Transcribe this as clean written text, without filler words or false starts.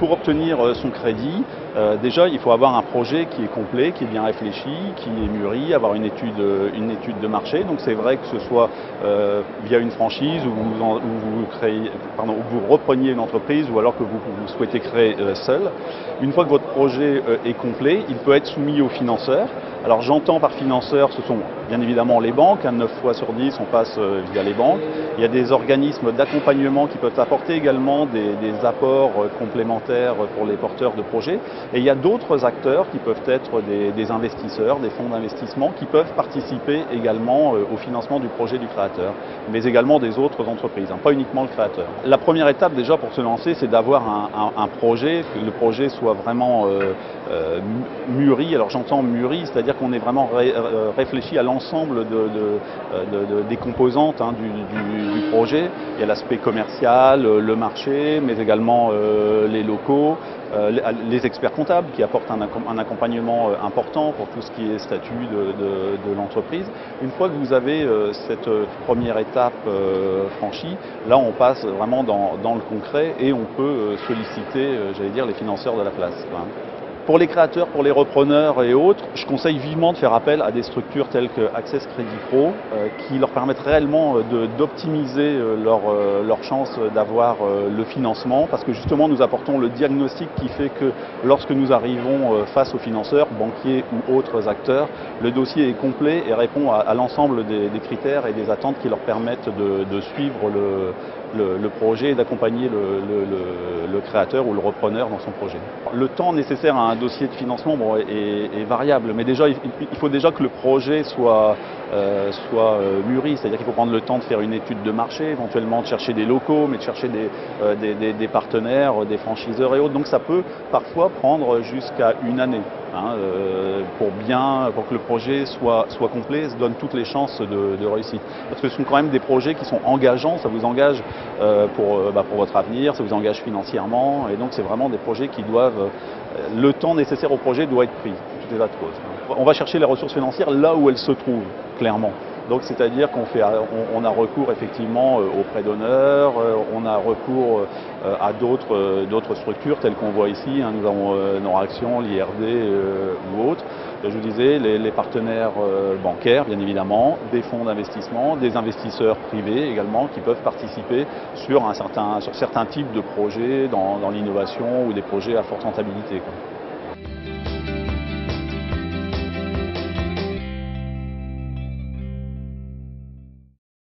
pour obtenir son crédit, déjà il faut avoir un projet qui est complet, qui est bien réfléchi, qui est mûri, avoir une étude de marché. Donc c'est vrai que ce soit via une franchise où vous repreniez une entreprise ou alors que vous souhaitez créer seul. Une fois que votre projet est complet, il peut être soumis aux financeurs. Alors j'entends par financeurs, ce sont bien évidemment les banques, 9 fois sur 10 on passe via les banques. Il y a des organismes d'accompagnement qui peuvent apporter également des apports complémentaires pour les porteurs de projets. Et il y a d'autres acteurs qui peuvent être des investisseurs, des fonds d'investissement qui peuvent participer également au financement du projet du créateur, mais également des autres entreprises, pas uniquement le créateur. La première étape déjà pour se lancer, c'est d'avoir un projet, que le projet soit vraiment mûri. Alors j'entends mûri, c'est-à-dire qu'on est vraiment réfléchi à l'ensemble des composantes du projet. Il y a l'aspect commercial, le marché, mais également les locaux, les experts comptables qui apportent un accompagnement important pour tout ce qui est statut de l'entreprise. Une fois que vous avez cette première étape franchie, là on passe vraiment dans le concret et on peut solliciter, j'allais dire, les financeurs de la place. Pour les créateurs, pour les repreneurs et autres, je conseille vivement de faire appel à des structures telles que Access Crédit Pro qui leur permettent réellement d'optimiser leur chance d'avoir le financement parce que justement nous apportons le diagnostic qui fait que lorsque nous arrivons face aux financeurs, banquiers ou autres acteurs, le dossier est complet et répond à l'ensemble des critères et des attentes qui leur permettent de suivre le projet et d'accompagner le créateur ou le repreneur dans son projet. Le temps nécessaire à un dossier de financement est variable, mais déjà, il faut déjà que le projet soit mûri, c'est-à-dire qu'il faut prendre le temps de faire une étude de marché, éventuellement de chercher des locaux, mais de chercher des partenaires, des franchiseurs et autres. Donc ça peut parfois prendre jusqu'à une année pour que le projet soit complet, se donne toutes les chances de réussite. Parce que ce sont quand même des projets qui sont engageants, ça vous engage pour votre avenir, ça vous engage financièrement, et donc c'est vraiment des projets qui doivent, le temps nécessaire au projet doit être pris, tout état de cause. On va chercher les ressources financières là où elles se trouvent, clairement. Donc c'est-à-dire qu'on a recours effectivement aux prêts d'honneur, on a recours à d'autres structures telles qu'on voit ici, nous avons Noraction, l'IRD ou autres. Je vous disais, les partenaires bancaires bien évidemment, des fonds d'investissement, des investisseurs privés également qui peuvent participer sur certains types de projets dans l'innovation ou des projets à forte rentabilité.